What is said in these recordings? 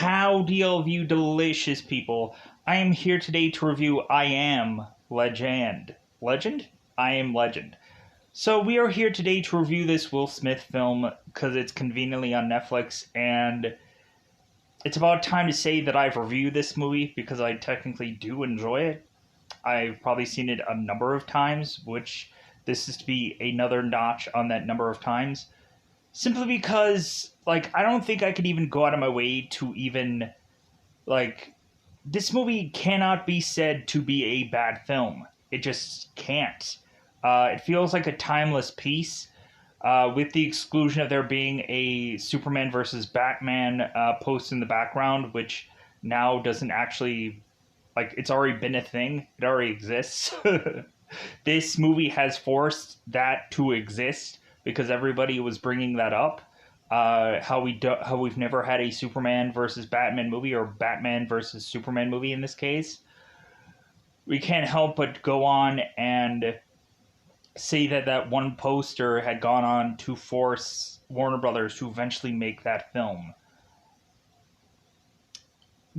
Howdy, all of you delicious people. I am here today to review I Am Legend. Legend? I Am Legend. So, we are here today to review this Will Smith film because it's conveniently on Netflix, and it's about time to say that I've reviewed this movie because I technically do enjoy it. I've probably seen it a number of times, which this is to be another notch on that number of times. Simply because, I don't think I could even go out of my way to even, this movie cannot be said to be a bad film. It just can't. It feels like a timeless piece, with the exclusion of there being a Superman versus Batman post in the background, which now doesn't actually, it's already been a thing. It already exists. This movie has forced that to exist because everybody was bringing that up. How we've never had a Superman versus Batman movie, or Batman versus Superman movie in this case. We can't help but go on and say that one poster had gone on to force Warner Brothers to eventually make that film.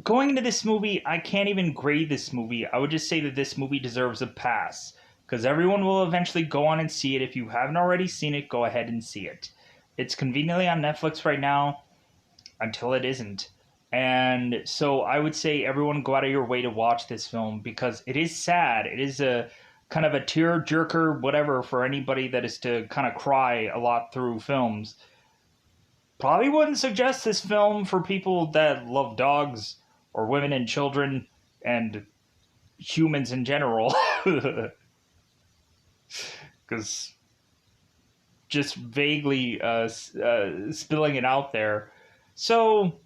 Going into this movie, I can't even grade this movie. I would just say that this movie deserves a pass, because everyone will eventually go on and see it. If you haven't already seen it, go ahead and see it. It's conveniently on Netflix right now, until it isn't. And so I would say everyone go out of your way to watch this film, because it is sad. It is a kind of a tear-jerker, whatever, for anybody that is to kind of cry a lot through films. Probably wouldn't suggest this film for people that love dogs or women and children and humans in general. Because just vaguely spilling it out there. So,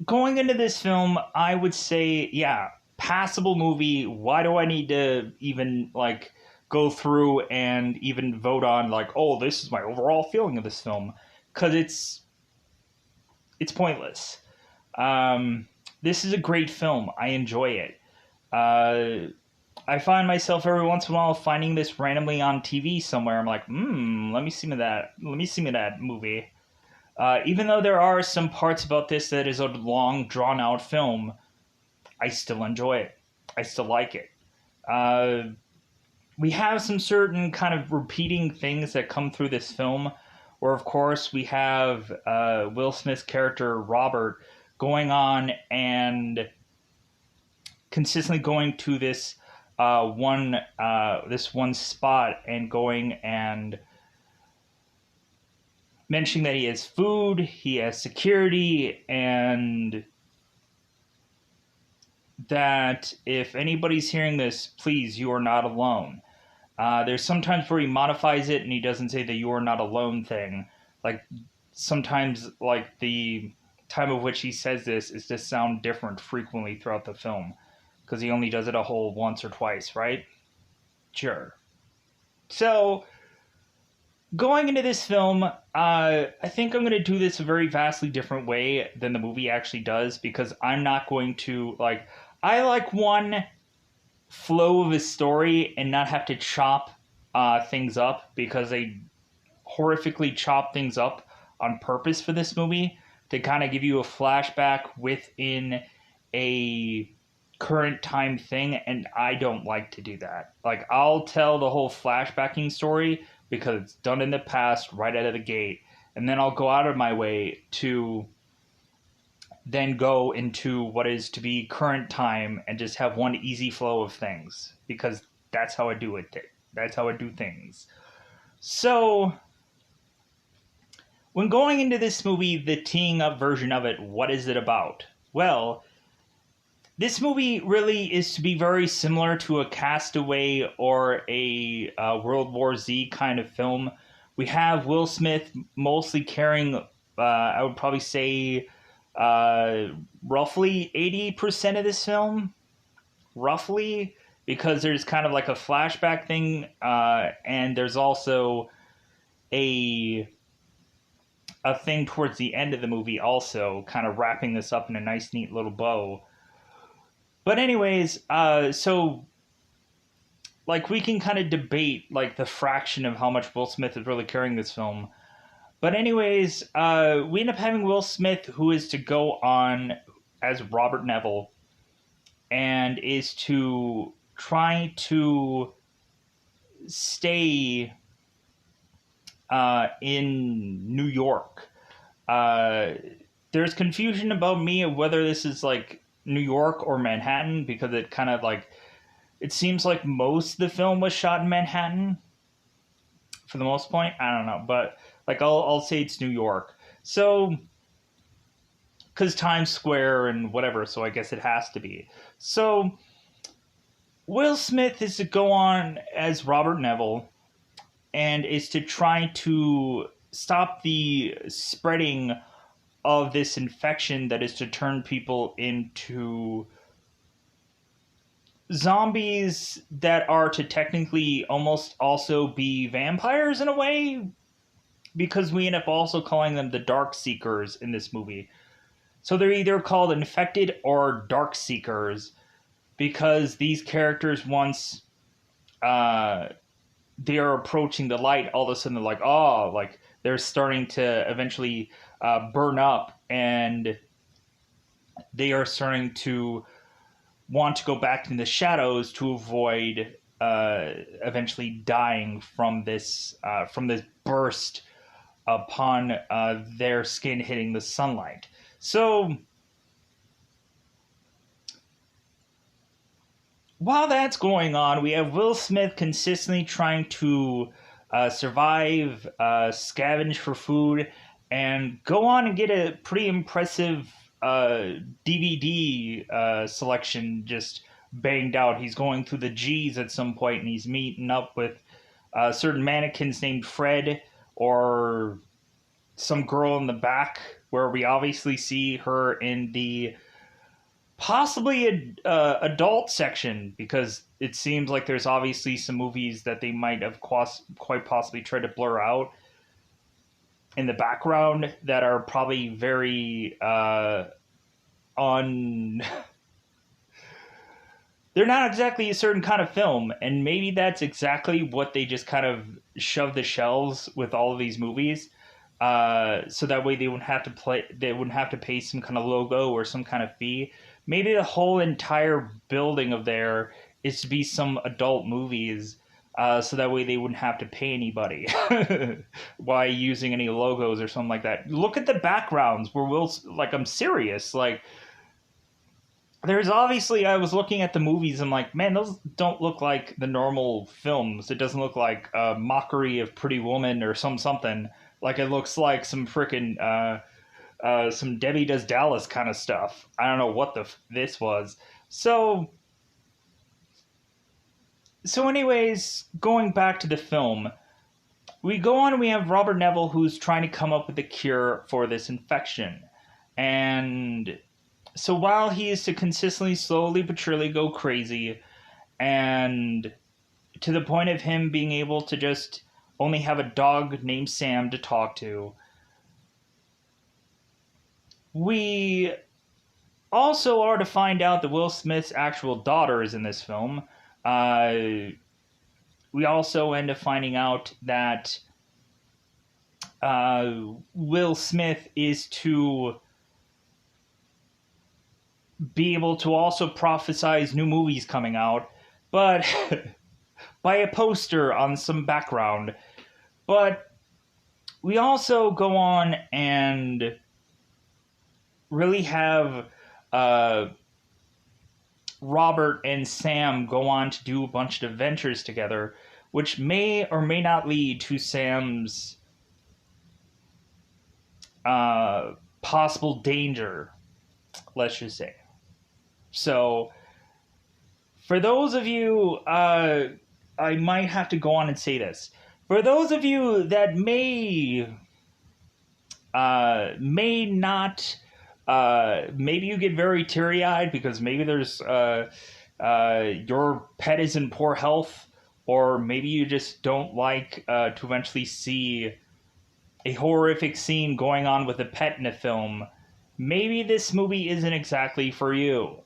going into this film, I would say, yeah, passable movie. Why do I need to even, go through and even vote on, oh, this is my overall feeling of this film? Because it's pointless. This is a great film. I enjoy it. I find myself every once in a while finding this randomly on TV somewhere. I'm like, let me see me that. Let me see me that movie. Even though there are some parts about this that is a long, drawn-out film, I still enjoy it. I still like it. We have some certain kind of repeating things that come through this film, where, of course, we have Will Smith's character, Robert, going on and consistently going to this one spot and going and mentioning that he has food, he has security, and that if anybody's hearing this, please, you are not alone. There's sometimes where he modifies it and he doesn't say the "you are not alone" thing. Sometimes, the time of which he says this is to sound different frequently throughout the film, because he only does it a whole once or twice, right? Sure. So, going into this film, I think I'm going to do this a very vastly different way than the movie actually does, because I'm not going to, I like one flow of a story and not have to chop things up, because they horrifically chop things up on purpose for this movie to kind of give you a flashback within a current time thing, and I don't like to do that. I'll tell the whole flashbacking story because it's done in the past right out of the gate, and then I'll go out of my way to then go into what is to be current time and just have one easy flow of things, because that's how I do it. That's how I do things. So, when going into this movie, the teeing up version of it, what is it about? Well, this movie really is to be very similar to a Castaway or a World War Z kind of film. We have Will Smith mostly carrying, I would probably say, roughly 80% of this film. Roughly. Because there's kind of like a flashback thing, and there's also a thing towards the end of the movie also, kind of wrapping this up in a nice, neat little bow. But anyways, so, we can kind of debate, the fraction of how much Will Smith is really carrying this film. But anyways, we end up having Will Smith, who is to go on as Robert Neville, and is to try to stay in New York. Uh, there's confusion about me of whether this is like New York or Manhattan, because it kind of like it seems like most of the film was shot in Manhattan for the most point. I don't know, but like I'll say it's New York. So because Times Square and whatever, so I guess it has to be. So Will Smith is to go on as Robert Neville and is to try to stop the spreading of this infection that is to turn people into zombies that are to technically almost also be vampires in a way, because we end up also calling them the Dark Seekers in this movie. So they're either called infected or Dark Seekers, because these characters, once they are approaching the light, all of a sudden they're like, oh, like they're starting to eventually burn up, and they are starting to want to go back in the shadows to avoid eventually dying from this burst upon their skin hitting the sunlight. So while that's going on, we have Will Smith consistently trying to survive, scavenge for food, and go on and get a pretty impressive DVD selection just banged out. He's going through the G's at some point, and he's meeting up with certain mannequins named Fred, or some girl in the back, where we obviously see her in the possibly a adult section, because it seems like there's obviously some movies that they might have quite possibly tried to blur out in the background that are probably very on they're not exactly a certain kind of film, and maybe that's exactly what they just kind of shoved the shelves with all of these movies, so that way they wouldn't have to pay some kind of logo or some kind of fee. Maybe the whole entire building of there is to be some adult movies, so that way they wouldn't have to pay anybody by using any logos or something like that. Look at the backgrounds where I'm serious. Like, there's obviously, I was looking at the movies, I'm like, man, those don't look like the normal films. It doesn't look like a mockery of Pretty Woman or something. Like, it looks like some freaking some Debbie Does Dallas kind of stuff. I don't know what this was. So anyways, going back to the film, we go on and we have Robert Neville, who's trying to come up with a cure for this infection. And so while he is to consistently, slowly but surely go crazy, and to the point of him being able to just only have a dog named Sam to talk to, we also are to find out that Will Smith's actual daughter is in this film. We also end up finding out that Will Smith is to be able to also prophesize new movies coming out, but by a poster on some background. But we also go on and really have Robert and Sam go on to do a bunch of adventures together, which may or may not lead to Sam's possible danger, let's just say. So, for those of you, I might have to go on and say this. For those of you that may not, maybe you get very teary-eyed because maybe there's your pet is in poor health, or maybe you just don't like to eventually see a horrific scene going on with a pet in a film. Maybe this movie isn't exactly for you.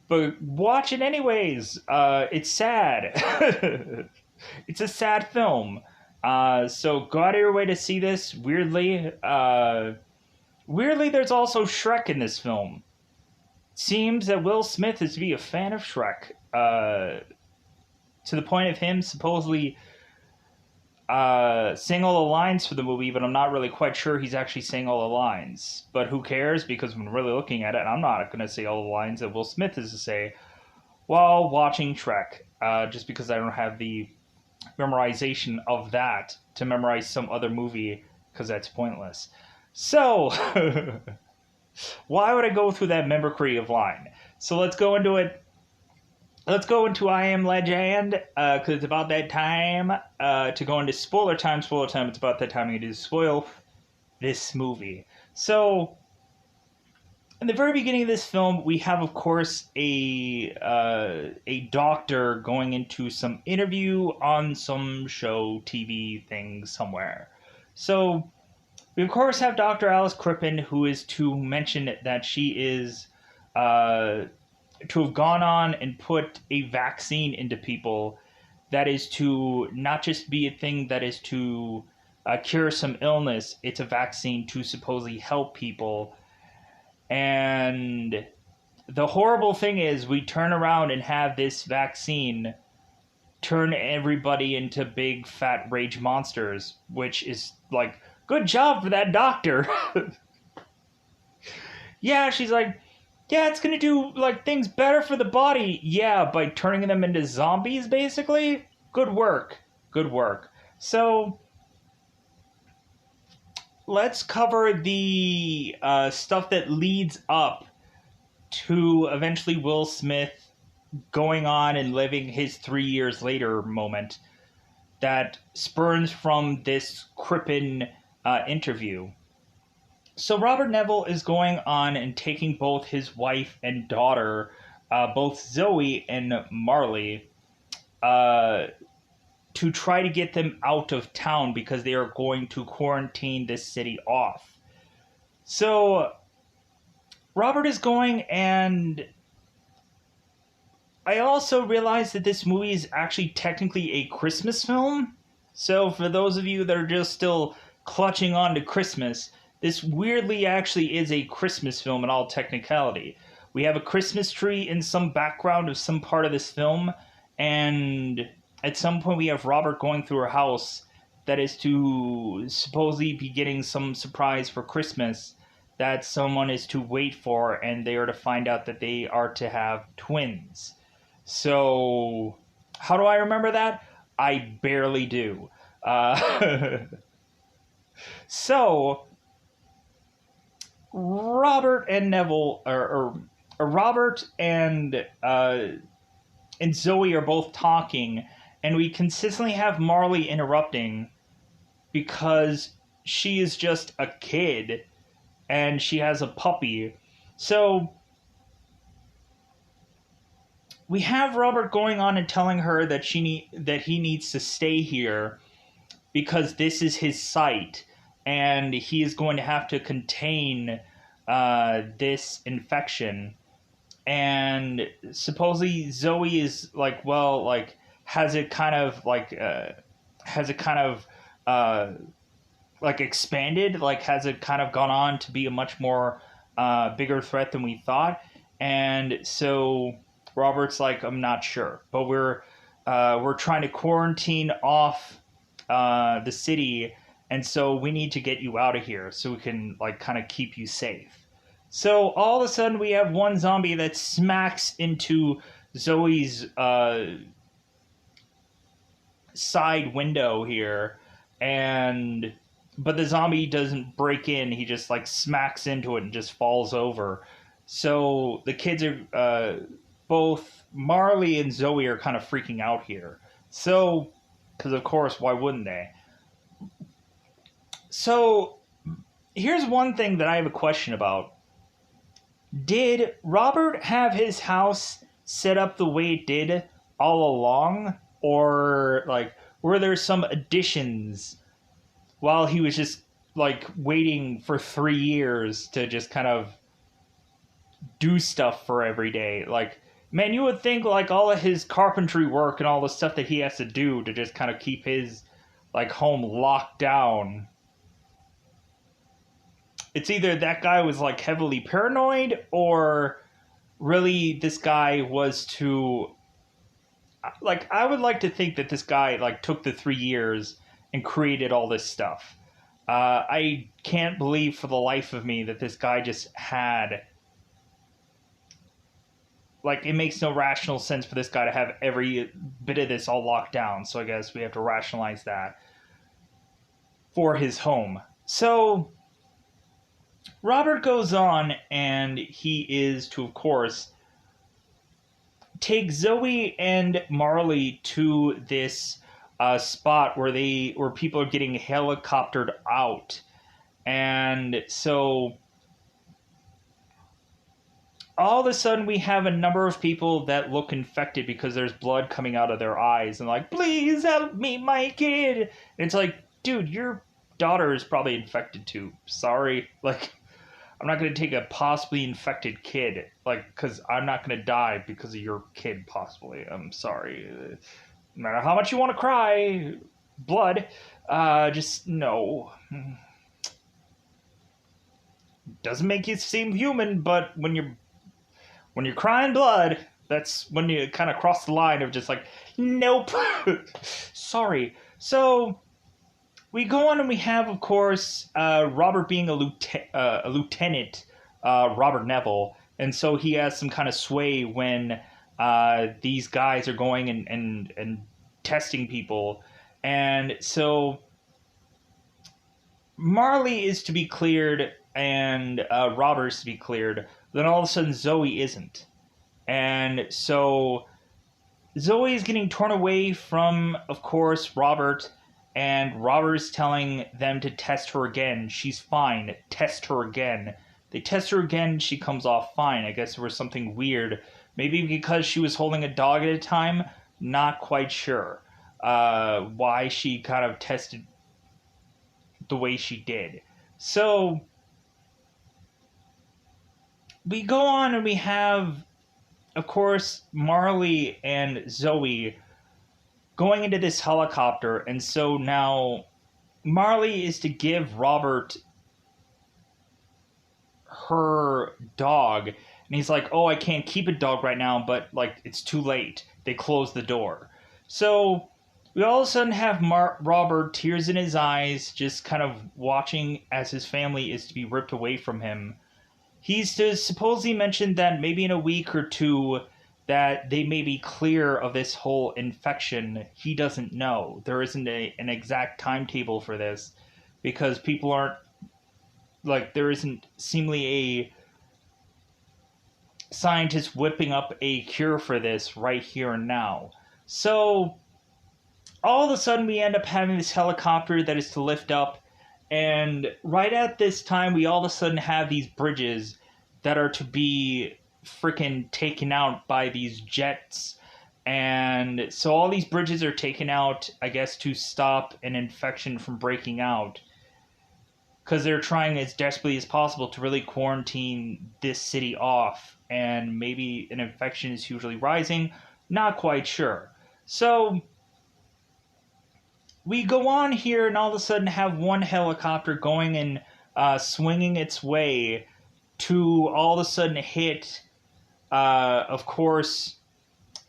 But watch it anyways. It's sad. It's a sad film. So go out of your way to see this. Weirdly, there's also Shrek in this film. Seems that Will Smith is to be a fan of Shrek, to the point of him supposedly saying all the lines for the movie, but I'm not really quite sure he's actually saying all the lines. But who cares? Because when really looking at it, I'm not going to say all the lines that Will Smith is to say while watching Shrek, just because I don't have the memorization of that to memorize some other movie, because that's pointless. So, why would I go through that mimicry of line? So let's go into it. Let's go into I Am Legend, because it's about that time to go into spoiler time. Spoiler time, it's about that time to spoil this movie. So, in the very beginning of this film, we have, of course, a doctor going into some interview on some show, TV thing somewhere. So, we, of course, have Dr. Alice Crippen, who is to mention that she is to have gone on and put a vaccine into people that is to not just be a thing that is to cure some illness, it's a vaccine to supposedly help people. And the horrible thing is we turn around and have this vaccine turn everybody into big fat rage monsters, which is like, good job for that doctor. Yeah, she's like, yeah, it's gonna do like things better for the body. Yeah, by turning them into zombies, basically. Good work. Good work. So let's cover the stuff that leads up to eventually Will Smith going on and living his 3 years later moment that spurns from this Crippen interview. So Robert Neville is going on and taking both his wife and daughter, both Zoe and Marley, to try to get them out of town because they are going to quarantine this city off. So Robert is going, and I also realized that this movie is actually technically a Christmas film. So for those of you that are just still clutching on to Christmas, this weirdly actually is a Christmas film in all technicality. We have a Christmas tree in some background of some part of this film, and at some point we have Robert going through her house that is to supposedly be getting some surprise for Christmas that someone is to wait for, and they are to find out that they are to have twins. So, how do I remember that? I barely do. So, Robert and Neville, or Robert and Zoe are both talking, and we consistently have Marley interrupting because she is just a kid and she has a puppy. So we have Robert going on and telling her that that he needs to stay here because this is his site and he is going to have to contain this infection. And supposedly Zoe is like, well, like, has it kind of like expanded? Like, has it kind of gone on to be a much more bigger threat than we thought? And so Robert's like, I'm not sure, but we're trying to quarantine off the city, and so we need to get you out of here so we can like kind of keep you safe. So all of a sudden we have one zombie that smacks into Zoe's side window here, but the zombie doesn't break in. He just like smacks into it and just falls over. So the kids are both Marley and Zoe are kind of freaking out here. So, because of course, why wouldn't they? So here's one thing that I have a question about. Did Robert have his house set up the way it did all along? Or, like, were there some additions while he was just, like, waiting for 3 years to just kind of do stuff for every day? Like, man, you would think, like, all of his carpentry work and all the stuff that he has to do to just kind of keep his like home locked down. It's either that guy was like heavily paranoid, or really this guy was to, like, I would like to think that this guy like took the 3 years and created all this stuff. I can't believe for the life of me that this guy just had, like, it makes no rational sense for this guy to have every bit of this all locked down. So I guess we have to rationalize that for his home. So Robert goes on, and he is to, of course, take Zoe and Marley to this spot where people are getting helicoptered out. And so all of a sudden we have a number of people that look infected because there's blood coming out of their eyes, and like, please help me, my kid. And it's like, dude, your daughter is probably infected too. Sorry. Like, I'm not going to take a possibly infected kid, like, because I'm not going to die because of your kid, possibly. I'm sorry. No matter how much you want to cry, blood, just no. Doesn't make you seem human, but when you're crying blood, that's when you kind of cross the line of just like, nope. Sorry. So we go on, and we have, of course, Robert being a lieutenant, Robert Neville. And so he has some kind of sway when these guys are going and testing people. And so Marley is to be cleared, and Robert is to be cleared. Then all of a sudden Zoe isn't. And so Zoe is getting torn away from, of course, Robert. And Robert is telling them to test her again. She's fine. Test her again. They test her again. She comes off fine. I guess there was something weird. Maybe because she was holding a dog at a time. Not quite sure why she kind of tested the way she did. So we go on, and we have, of course, Marley and Zoe going into this helicopter. And so now Marley is to give Robert her dog, and he's like, oh, I can't keep a dog right now, but like, it's too late. They close the door. So we all of a sudden have Robert, tears in his eyes, just kind of watching as his family is to be ripped away from him. He's to supposedly mention that maybe in a week or two that they may be clear of this whole infection. He doesn't know. There isn't an exact timetable for this, because people aren't, like, there isn't seemingly a scientist whipping up a cure for this right here and now. So all of a sudden we end up having this helicopter that is to lift up, and right at this time we all of a sudden have these bridges that are to be freaking taken out by these jets. And so all these bridges are taken out, I guess, to stop an infection from breaking out, because they're trying as desperately as possible to really quarantine this city off. And maybe an infection is usually rising, not quite sure. So we go on here, and all of a sudden have one helicopter going and swinging its way to all of a sudden hit, of course,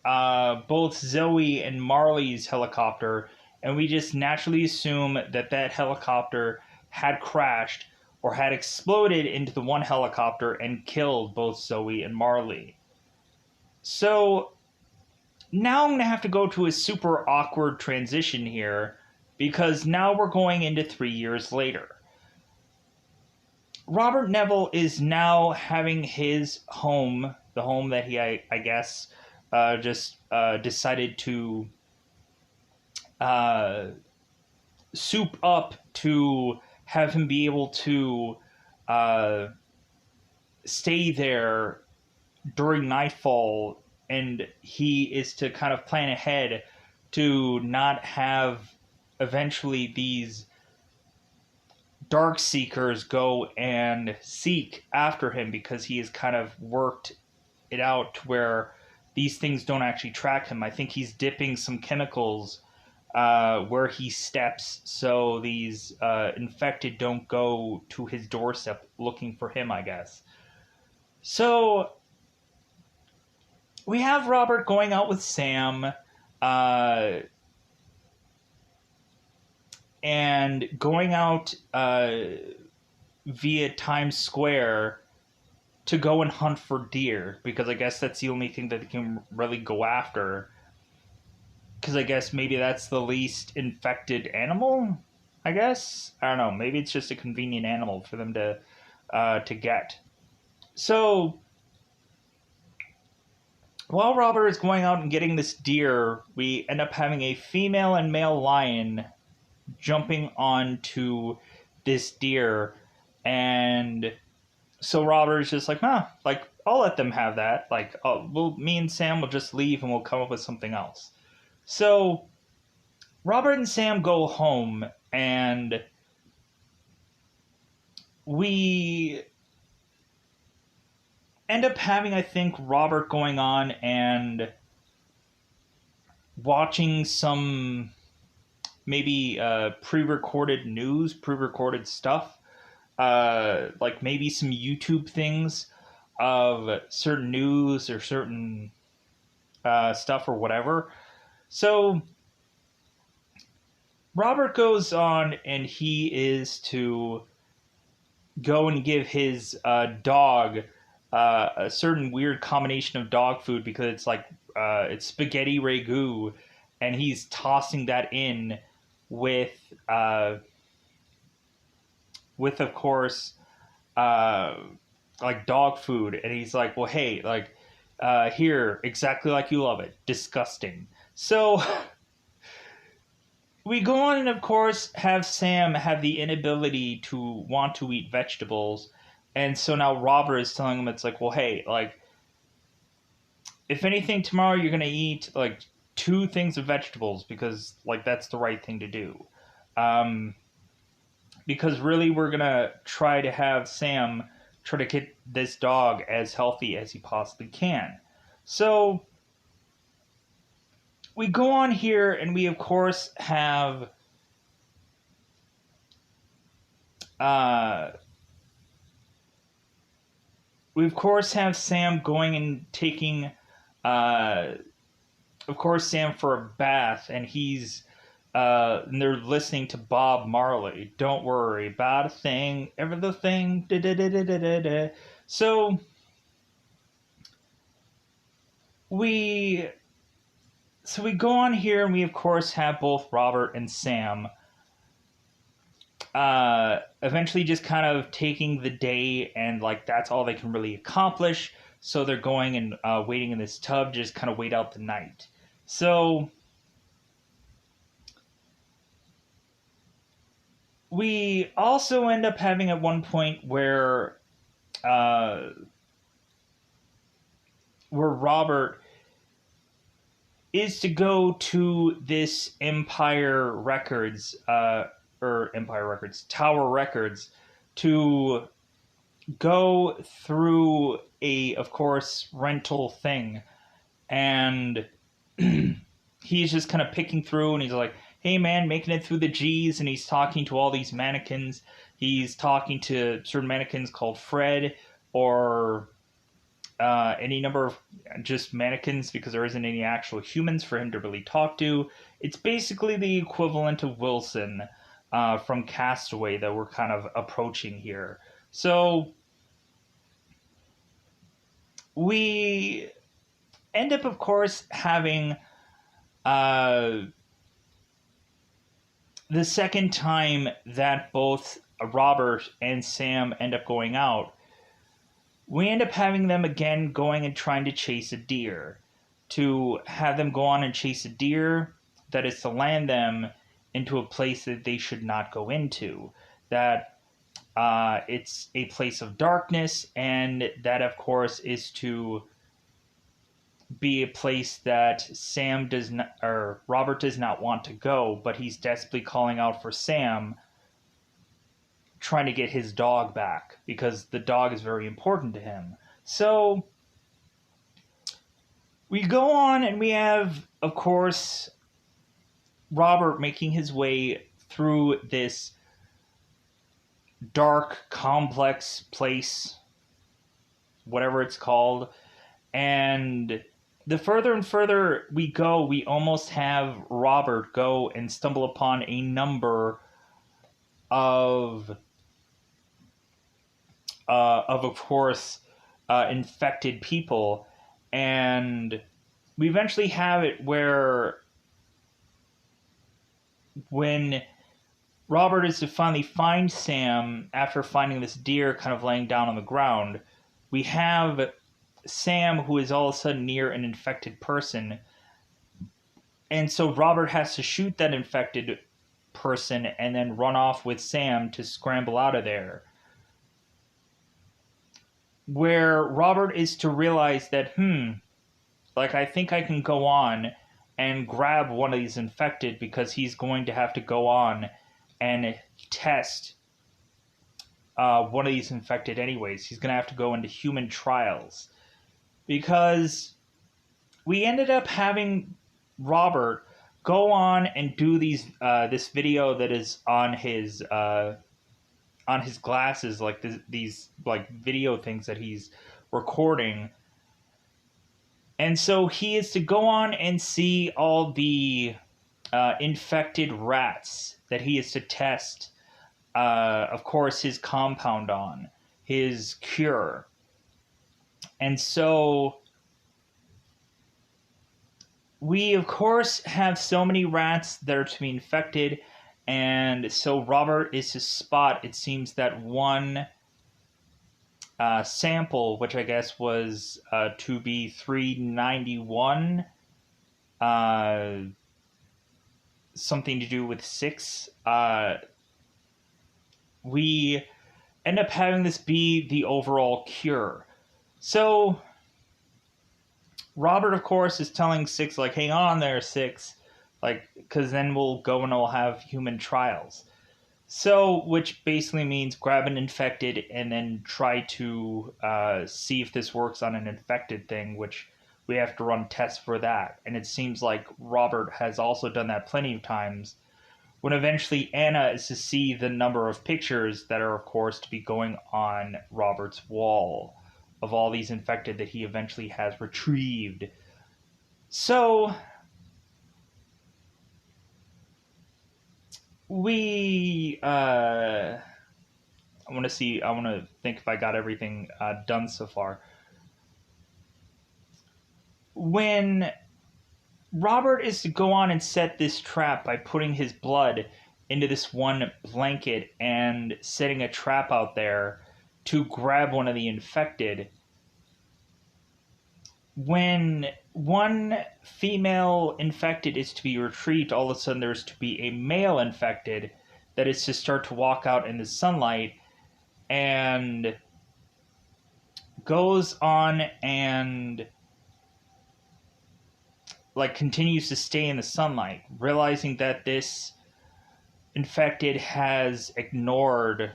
both Zoe and Marley's helicopter. And we just naturally assume that that helicopter had crashed or had exploded into the one helicopter and killed both Zoe and Marley. So now I'm going to have to go to a super awkward transition here, because now we're going into 3 years later. Robert Neville is now having his home, the home that he, I guess, just decided to soup up to have him be able to stay there during nightfall. And he is to kind of plan ahead to not have eventually these dark seekers go and seek after him, because he has kind of worked it out to where these things don't actually track him. I think he's dipping some chemicals where he steps, so these infected don't go to his doorstep looking for him, I guess. So we have Robert going out with Sam, and going out via Times Square to go and hunt for deer, because I guess that's the only thing that they can really go after. Because I guess maybe that's the least infected animal. I guess, I don't know. Maybe it's just a convenient animal for them to get. So while Robert is going out and getting this deer, we end up having a female and male lion jumping onto this deer, and so Robert is just like, like, I'll let them have that. Like, me and Sam will just leave and we'll come up with something else. So Robert and Sam go home, and we end up having, I think, Robert going on and watching some maybe pre-recorded news, pre-recorded stuff, like maybe some YouTube things of certain news or certain stuff or whatever. So Robert goes on and he is to go and give his dog a certain weird combination of dog food, because it's like it's spaghetti ragu, and he's tossing that in with of course like dog food, and he's like, well, hey, like here, exactly like you love it. Disgusting. So we go on and, of course, have Sam have the inability to want to eat vegetables. And so now Robert is telling him, it's like, well, hey, like, if anything, tomorrow you're going to eat, like, 2 things of vegetables, because, like, that's the right thing to do. Because really we're going to try to have Sam try to get this dog as healthy as he possibly can. So we go on here, and we, of course, have Sam going and taking, of course, Sam for a bath, and and they're listening to Bob Marley. Don't worry about a thing, ever the thing. Da, da, da, da, da, da. So we go on here, and we, of course, have both Robert and Sam eventually just kind of taking the day, and like that's all they can really accomplish. So they're going and waiting in this tub, just kind of wait out the night. So we also end up having at one point where Robert is to go to this Tower Records, to go through a, of course, rental thing. And he's just kind of picking through, and he's like, hey man, making it through the G's, and he's talking to all these mannequins. He's talking to certain mannequins called Fred, or any number of just mannequins, because there isn't any actual humans for him to really talk to. It's basically the equivalent of Wilson from Castaway that we're kind of approaching here. So we end up, of course, having the second time that both Robert and Sam end up going out, we end up having them again going and trying to chase a deer. To have them go on and chase a deer, that is to land them into a place that they should not go into. That it's a place of darkness, and that, of course, is to be a place that Robert does not want to go, but he's desperately calling out for Sam, trying to get his dog back, because the dog is very important to him. So we go on, and we have, of course, Robert making his way through this dark, complex place, whatever it's called. And the further and further we go, we almost have Robert go and stumble upon a number of of course, infected people. And we eventually have it where when Robert is to finally find Sam after finding this deer kind of laying down on the ground, we have Sam who is all of a sudden near an infected person. And so Robert has to shoot that infected person and then run off with Sam to scramble out of there. Where Robert is to realize that, I think I can go on and grab one of these infected because he's going to have to go on and test one of these infected anyways. He's going to have to go into human trials. Because we ended up having Robert go on and do this video that is on his glasses, like these like video things that he's recording. And so he is to go on and see all the infected rats that he is to test, of course, his compound on, his cure. And so we, of course, have so many rats that are to be infected. And so Robert is to spot, it seems, that one sample, which I guess was to be 391, something to do with 6. We end up having this be the overall cure. So Robert, of course, is telling 6, like, hang on there, 6, like, because then we'll go and we'll have human trials. So, which basically means grab an infected and then try to see if this works on an infected thing, which we have to run tests for that. And it seems like Robert has also done that plenty of times, when eventually Anna is to see the number of pictures that are, of course, to be going on Robert's wall of all these infected that he eventually has retrieved. So we I want to think if I got everything done so far. When Robert is to go on and set this trap by putting his blood into this one blanket and setting a trap out there to grab one of the infected, when one female infected is to be retrieved, all of a sudden there's to be a male infected that is to start to walk out in the sunlight and goes on and continues to stay in the sunlight, realizing that this infected has ignored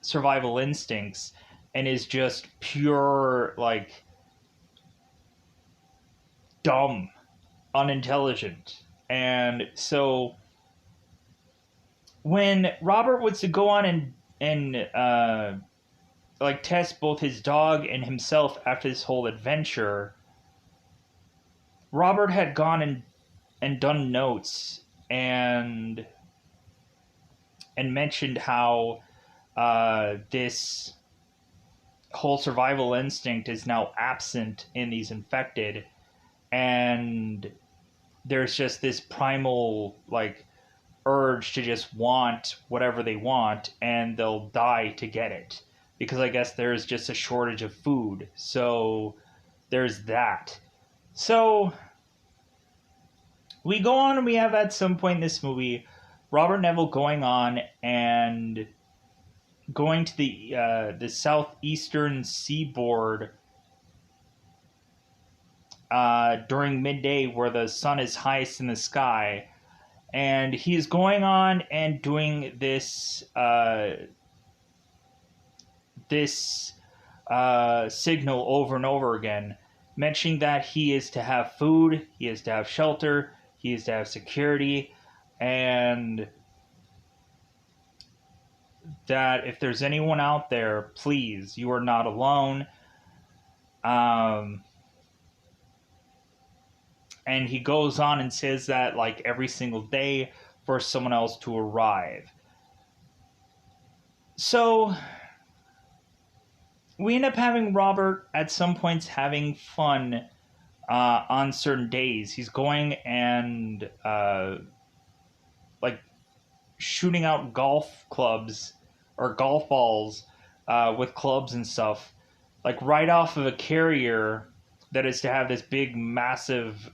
survival instincts and is just pure, dumb, unintelligent. And so when Robert was to go on and test both his dog and himself after this whole adventure, Robert had gone and done notes and mentioned how this whole survival instinct is now absent in these infected, and there's just this primal urge to just want whatever they want, and they'll die to get it, because I guess there's just a shortage of food. So there's that. So we go on and we have at some point in this movie Robert Neville going on and going to the southeastern seaboard during midday, where the sun is highest in the sky, and he is going on and doing this signal over and over again, mentioning that he is to have food, he is to have shelter, he is to have security, and that if there's anyone out there, please, you are not alone. Um, and he goes on and says that like every single day for someone else to arrive. So we end up having Robert at some points having fun on certain days. He's going and like shooting out golf clubs or golf balls with clubs and stuff, like right off of a carrier that is to have this big, massive,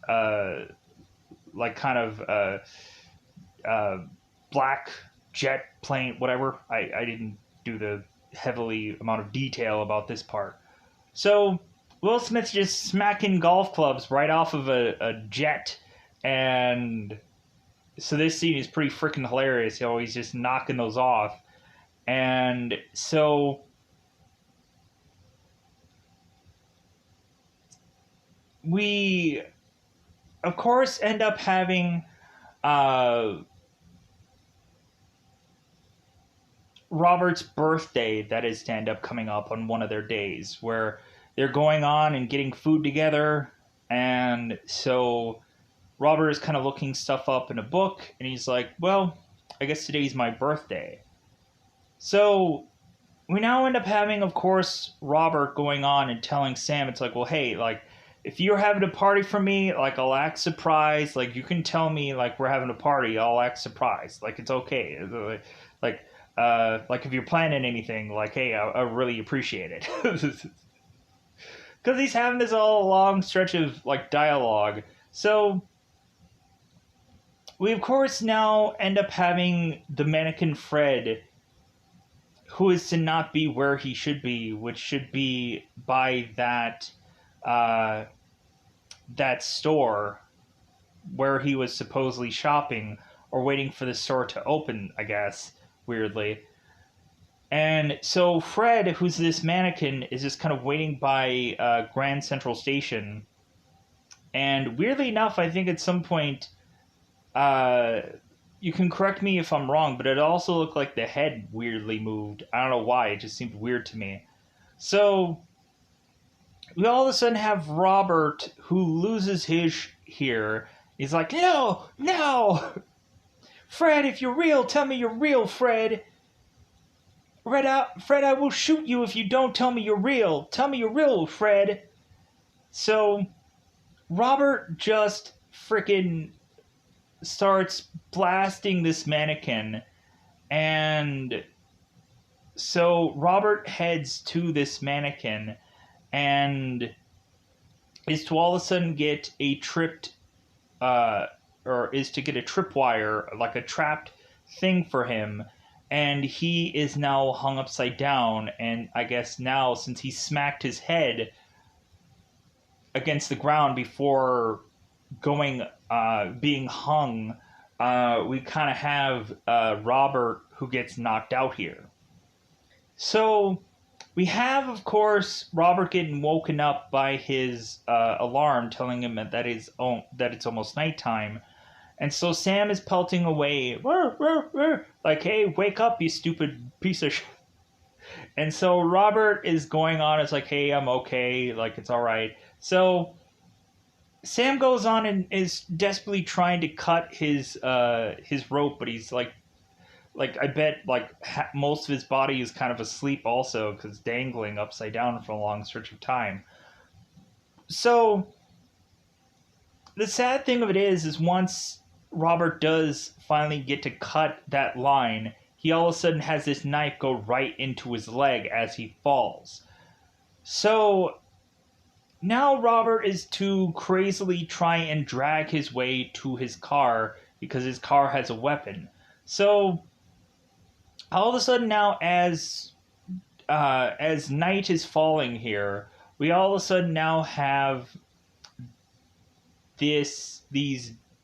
like kind of black jet plane, whatever. I didn't do the heavily amount of detail about this part. So Will Smith's just smacking golf clubs right off of a jet, and so this scene is pretty freaking hilarious. You know, he's just knocking those off, and so we, of course, end up having Robert's birthday that is to end up coming up on one of their days where they're going on and getting food together, and so Robert is kind of looking stuff up in a book, and he's like, well, I guess today's my birthday. So we now end up having, of course, Robert going on and telling Sam, it's like, well, hey, like, if you're having a party for me, like, I'll act surprised. Like, you can tell me, like, we're having a party, I'll act surprised. Like, it's okay. Like if you're planning anything, like, hey, I really appreciate it. Because he's having this all long stretch of, like, dialogue. So we, of course, now end up having the mannequin Fred, who is to not be where he should be, which should be by that store where he was supposedly shopping or waiting for the store to open, I guess, weirdly. And so Fred, who's this mannequin, is just kind of waiting by Grand Central Station. And weirdly enough, I think at some point, you can correct me if I'm wrong, but it also looked like the head weirdly moved. I don't know why, it just seemed weird to me. So we all of a sudden have Robert, who loses his here. He's like, no, no! Fred, if you're real, tell me you're real, Fred. Fred, I will shoot you if you don't tell me you're real. Tell me you're real, Fred. So Robert just freaking starts blasting this mannequin, and so Robert heads to this mannequin and is to all of a sudden get a tripped or is to get a tripwire, like a trapped thing for him, and he is now hung upside down. And I guess now, since he smacked his head against the ground before going being hung, we kind of have Robert who gets knocked out here. So we have, of course, Robert getting woken up by his alarm telling him that it's almost nighttime. And so Sam is pelting away, like, hey, wake up, you stupid piece of shit. And so Robert is going on, it's like, hey, I'm okay, like, it's all right. So Sam goes on and is desperately trying to cut his rope, but he's like I bet like most of his body is kind of asleep also, because dangling upside down for a long stretch of time. So the sad thing of it is once Robert does finally get to cut that line, he all of a sudden has this knife go right into his leg as he falls. So now Robert is to crazily try and drag his way to his car because his car has a weapon. So all of a sudden now, as night is falling here, we all of a sudden now have these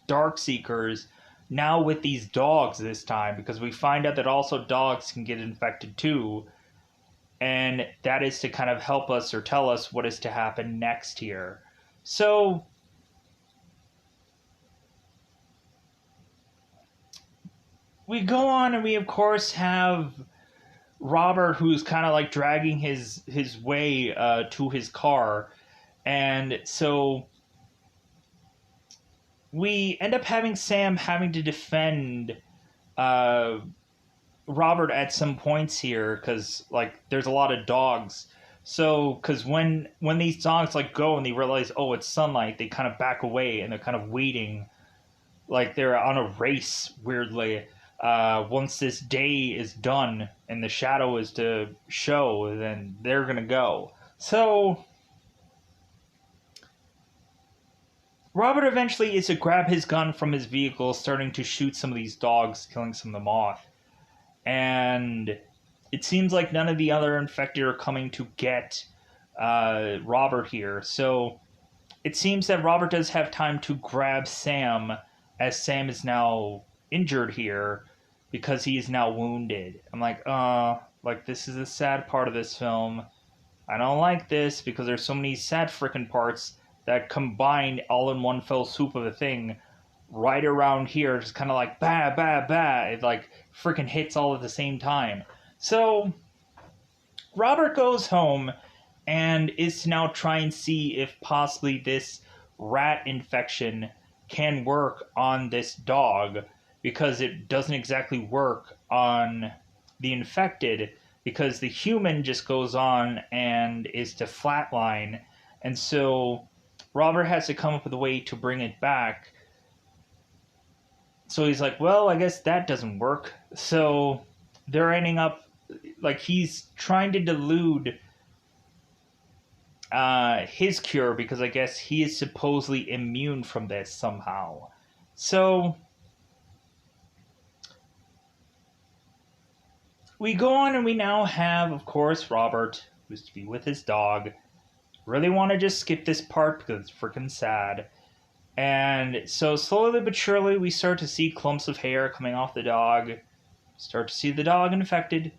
dark seekers now with these dogs this time, because we find out that also dogs can get infected too, and that is to kind of help us or tell us what is to happen next here. So we go on and we, of course, have Robert, who's kind of like dragging his way to his car. And so we end up having Sam having to defend uh, Robert at some points here because like there's a lot of dogs. So because when these dogs like go and they realize, oh, it's sunlight, they kind of back away and they're kind of waiting, like they're on a race weirdly. Once this day is done and the shadow is to show, then they're gonna go. So Robert eventually is to grab his gun from his vehicle, starting to shoot some of these dogs, killing some of them off. And it seems like none of the other infected are coming to get Robert here. So it seems that Robert does have time to grab Sam, as Sam is now injured here because he is now wounded. I'm like this is the sad part of this film. I don't like this because there's so many sad freaking parts that combine all in one fell swoop of a thing right around here. It's kind of like bah, bah, bah. It like freaking hits all at the same time. So Robert goes home and is to now try and see if possibly this rat infection can work on this dog, because it doesn't exactly work on the infected, because the human just goes on and is to flatline. And so Robert has to come up with a way to bring it back. So he's like, well, I guess that doesn't work. So they're ending up, like, he's trying to delude his cure, because I guess he is supposedly immune from this somehow. So we go on and we now have, of course, Robert, who's to be with his dog. Really want to just skip this part because it's freaking sad. And so slowly but surely we start to see clumps of hair coming off the dog. Start to see the dog infected.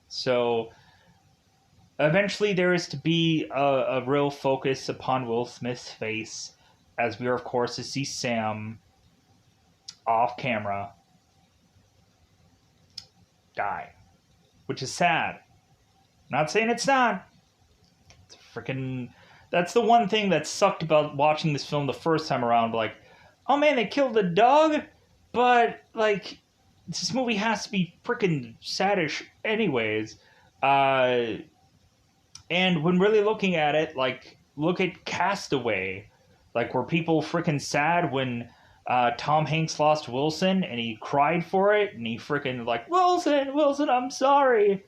So eventually there is to be a real focus upon Will Smith's face, as we are, of course, to see Sam off camera die. Which is sad. Not saying it's not. It's freaking... That's the one thing that sucked about watching this film the first time around. Like, oh man, they killed the dog? But, like, this movie has to be freaking saddish anyways. And when really looking at it, like, look at Castaway. Like, were people freaking sad when Tom Hanks lost Wilson and he cried for it? And he freaking, like, Wilson, I'm sorry.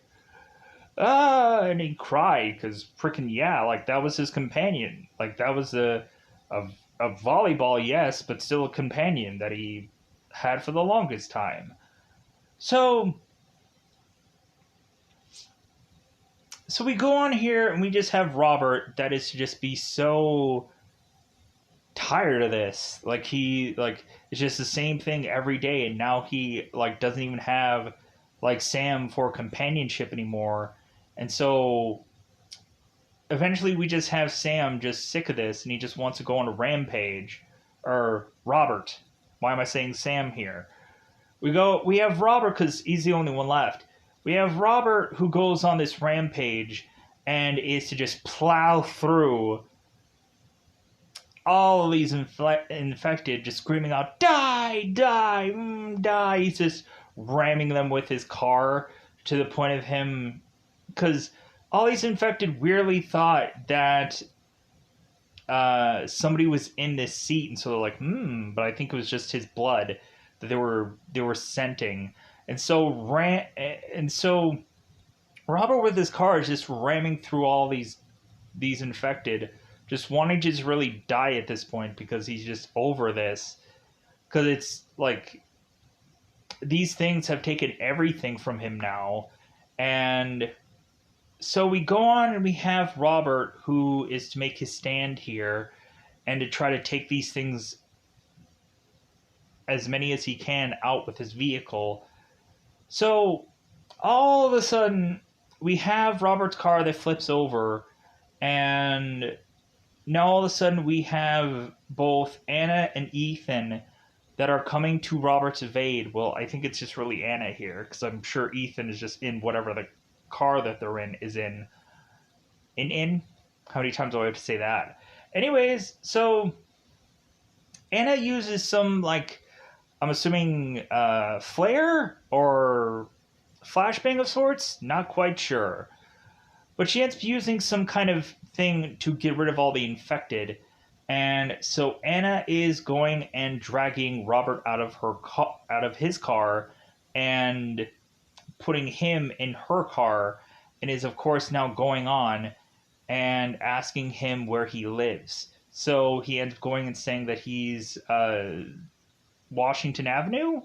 And he cried because freaking, yeah, like, that was his companion. Like, that was a volleyball, yes, but still a companion that he had for the longest time. So we go on here and we just have Robert that is to just be so tired of this. Like, it's just the same thing every day, and now he, like, doesn't even have, like, Sam for companionship anymore. And so eventually we just have Sam just sick of this, and he just wants to go on a rampage. Or Robert. Why am I saying Sam here? We have Robert because he's the only one left. We have Robert who goes on this rampage and is to just plow through all of these infected, just screaming out, die, die, die. He's just ramming them with his car to the point of him... Because all these infected weirdly thought that somebody was in this seat, and so they're like, but I think it was just his blood that they were scenting. And so Robert with his car is just ramming through all these infected, just wanting to just really die at this point because he's just over this. Because it's like these things have taken everything from him now. And so we go on and we have Robert, who is to make his stand here and to try to take these things, as many as he can, out with his vehicle. So all of a sudden we have Robert's car that flips over, and now all of a sudden we have both Anna and Ethan that are coming to Robert's aid. Well, I think it's just really Anna here, because I'm sure Ethan is just in whatever the car that they're in is in. In? How many times do I have to say that? Anyways, so Anna uses some, like, I'm assuming flare or flashbang of sorts? Not quite sure. But she ends up using some kind of thing to get rid of all the infected. And so Anna is going and dragging Robert out of out of his car and putting him in her car, and is of course now going on and asking him where he lives. So he ends up going and saying that he's Washington Avenue,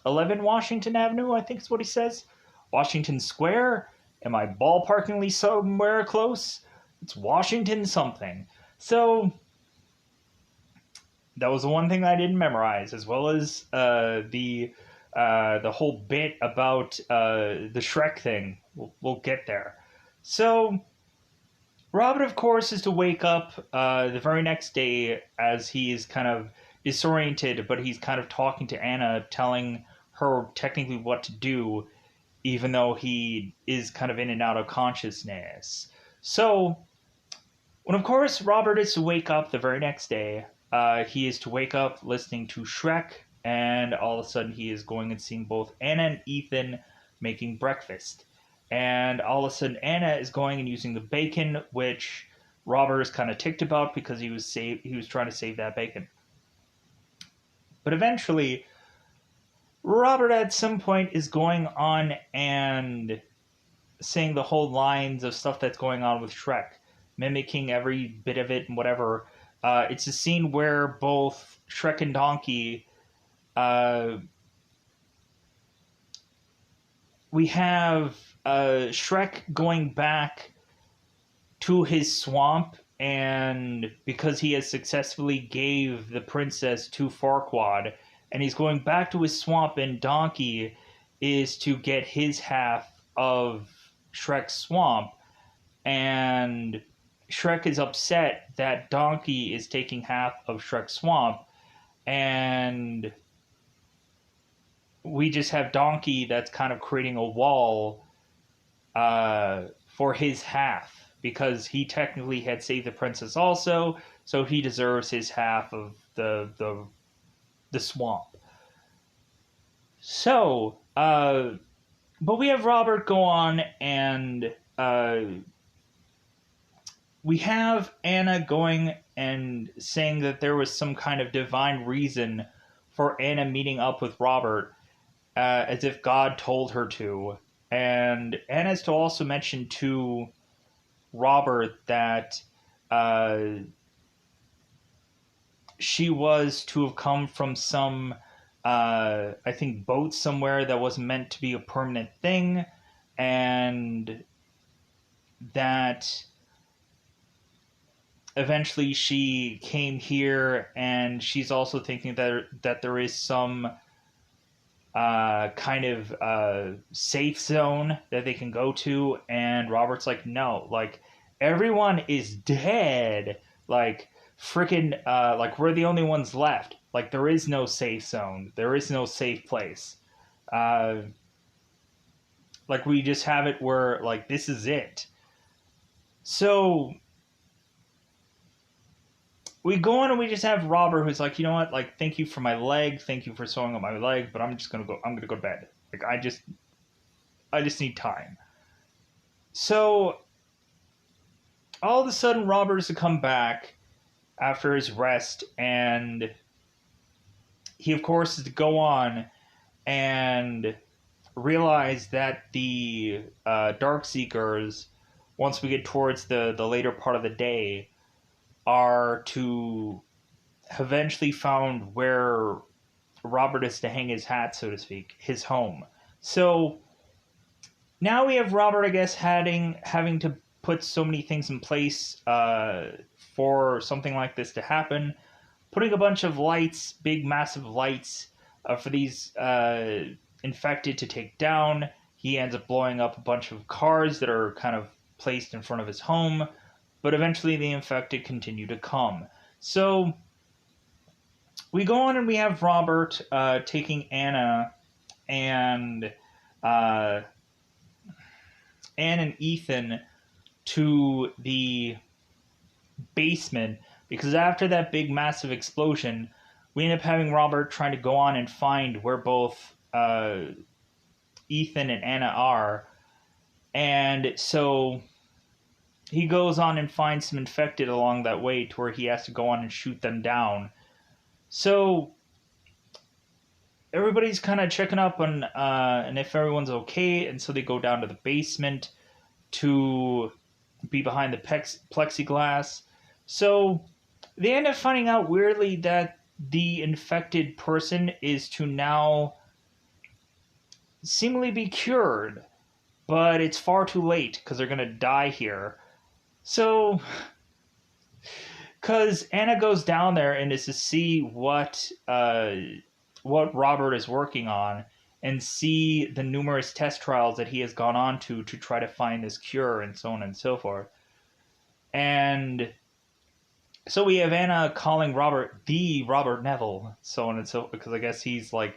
11 Washington Avenue, I think is what he says. Washington Square. Am I ballparkingly somewhere close? It's Washington something. So that was the one thing I didn't memorize, as well as the whole bit about the Shrek thing. We'll get there. So Robert, of course, is to wake up the very next day as he is kind of disoriented, but he's kind of talking to Anna, telling her technically what to do, even though he is kind of in and out of consciousness. So, when of course Robert is to wake up the very next day, he is to wake up listening to Shrek, and all of a sudden he is going and seeing both Anna and Ethan making breakfast. And all of a sudden Anna is going and using the bacon, which Robert is kind of ticked about because he was trying to save that bacon. But eventually, Robert at some point is going on and saying the whole lines of stuff that's going on with Shrek, mimicking every bit of it and whatever. It's a scene where both Shrek and Donkey, we have Shrek going back to his swamp, and because he has successfully gave the princess to Farquaad, and he's going back to his swamp, and Donkey is to get his half of Shrek's swamp, and Shrek is upset that Donkey is taking half of Shrek's swamp, and we just have Donkey that's kind of creating a wall for his half, because he technically had saved the princess also, so he deserves his half of the swamp. So, but we have Robert go on, and we have Anna going and saying that there was some kind of divine reason for Anna meeting up with Robert, as if God told her to. And Anna's to also mention to Robert that she was to have come from some, I think, boat somewhere that was meant to be a permanent thing, and that eventually she came here, and she's also thinking that there is some kind of safe zone that they can go to, and Robert's like, no, like, everyone is dead, like, freaking, like, we're the only ones left, like, there is no safe zone, there is no safe place, like, we just have it where, like, this is it. So we go on and we just have Robert, who's like, you know what, like, thank you for my leg, thank you for sewing up my leg, but I'm gonna go to bed. Like, I just need time. So all of a sudden Robert is to come back after his rest, and he of course is to go on and realize that the Darkseekers, once we get towards the later part of the day, are to eventually found where Robert is to hang his hat, so to speak, his home. So now we have Robert, I guess, having to put so many things in place for something like this to happen. Putting a bunch of lights, big massive lights, for these infected to take down. He ends up blowing up a bunch of cars that are kind of placed in front of his home. But eventually the infected continue to come. So we go on and we have Robert taking and uh, Anne and Ethan to the basement because after that big massive explosion, we end up having Robert trying to go on and find where both Ethan and Anna are. And so he goes on and finds some infected along that way to where he has to go on and shoot them down. So everybody's kind of checking up on and if everyone's okay, and so they go down to the basement to be behind the plexiglass. So they end up finding out weirdly that the infected person is to now seemingly be cured, but it's far too late because they're going to die here. So, because Anna goes down there and is to see what Robert is working on and see the numerous test trials that he has gone on to try to find this cure and so on and so forth. And so we have Anna calling Robert the Robert Neville, so on and so, because I guess he's like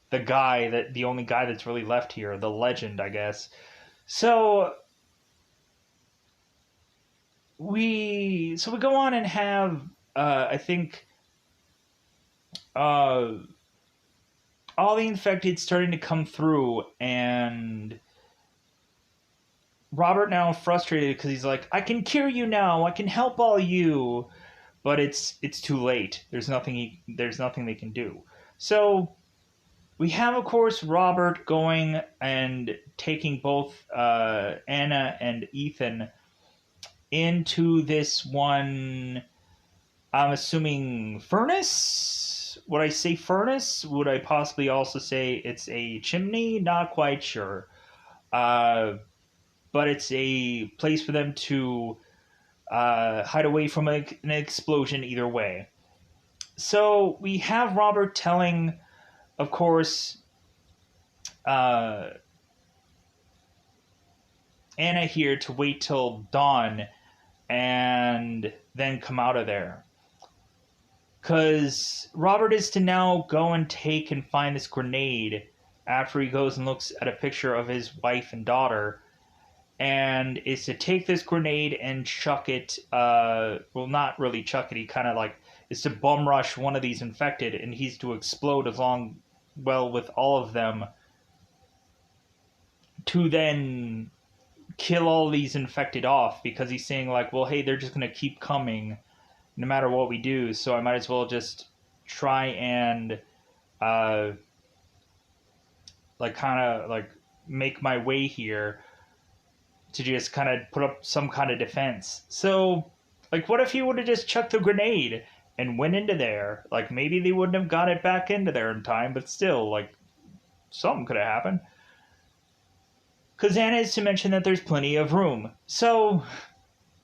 the only guy that's really left here, the legend, I guess. So we go on and have I think all the infected starting to come through, and Robert now frustrated because he's like, I can cure you now, I can help all you, but it's too late. There's nothing they can do. So we have, of course, Robert going and taking both Anna and Ethan into this one, I'm assuming, furnace? Would I say furnace? Would I possibly also say it's a chimney? Not quite sure. But it's a place for them to hide away from an explosion either way. So we have Robert telling, of course, Anna here to wait till dawn and then come out of there. Because Robert is to now go and take and find this grenade after he goes and looks at a picture of his wife and daughter, and is to take this grenade and chuck it, well, not really chuck it, he kind of like is to bum rush one of these infected, and he's to explode with all of them, to then kill all these infected off, because he's saying like, well, hey, they're just going to keep coming no matter what we do, so I might as well just try and make my way here to just kind of put up some kind of defense. So, like, what if he would have just chucked the grenade and went into there? Like, maybe they wouldn't have got it back into there in time, but still, like, something could have happened. Because Anna is to mention that there's plenty of room. So,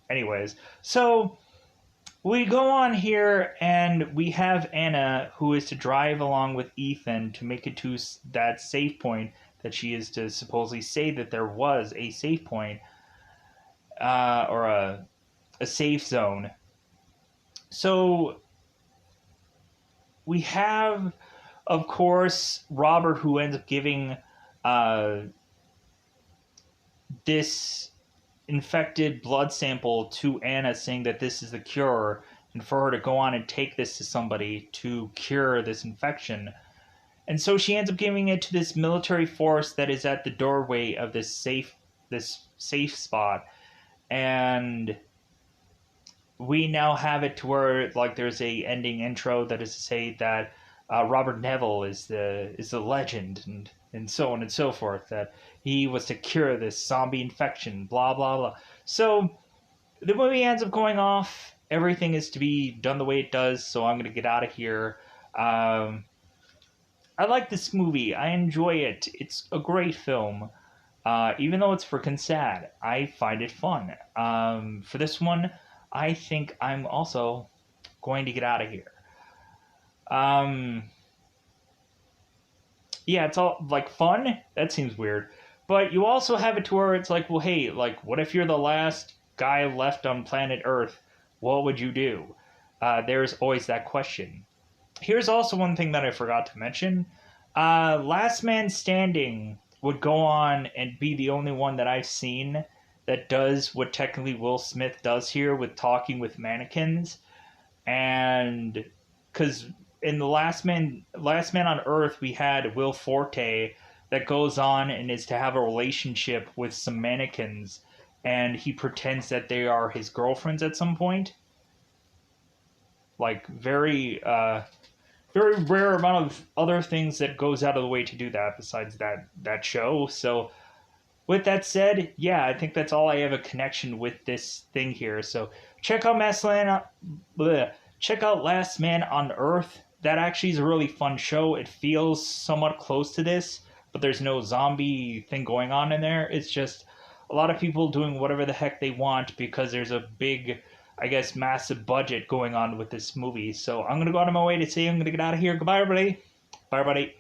anyways, we go on here and we have Anna, who is to drive along with Ethan to make it to that safe point that she is to supposedly say that there was a safe point, or a safe zone. So we have, of course, Robert, who ends up giving this infected blood sample to Anna, saying that this is the cure, and for her to go on and take this to somebody to cure this infection. And so she ends up giving it to this military force that is at the doorway of this safe spot. And we now have it to where, like, there's a ending intro that is to say that Robert Neville is the legend, and so on and so forth, that he was to cure this zombie infection, blah, blah, blah. So the movie ends up going off. Everything is to be done the way it does, so I'm going to get out of here. I like this movie. I enjoy it. It's a great film. Even though it's freaking sad, I find it fun. For this one, I think I'm also going to get out of here. Yeah, it's all like fun. That seems weird. But you also have it to where it's like, well, hey, like, what if you're the last guy left on planet Earth? What would you do? There's always that question. Here's also one thing that I forgot to mention. Last Man Standing would go on and be the only one that I've seen that does what technically Will Smith does here with talking with mannequins. And because in the Last Man on Earth, we had Will Forte that goes on and is to have a relationship with some mannequins, and he pretends that they are his girlfriends at some point. Like very rare amount of other things that goes out of the way to do that besides that show. So with that said, yeah, I think that's all I have a connection with this thing here. So check out check out Last Man on Earth. That actually is a really fun show. It feels somewhat close to this, but there's no zombie thing going on in there. It's just a lot of people doing whatever the heck they want because there's a big, I guess, massive budget going on with this movie. So I'm gonna go out of my way to say I'm gonna get out of here. Goodbye, everybody. Bye, everybody.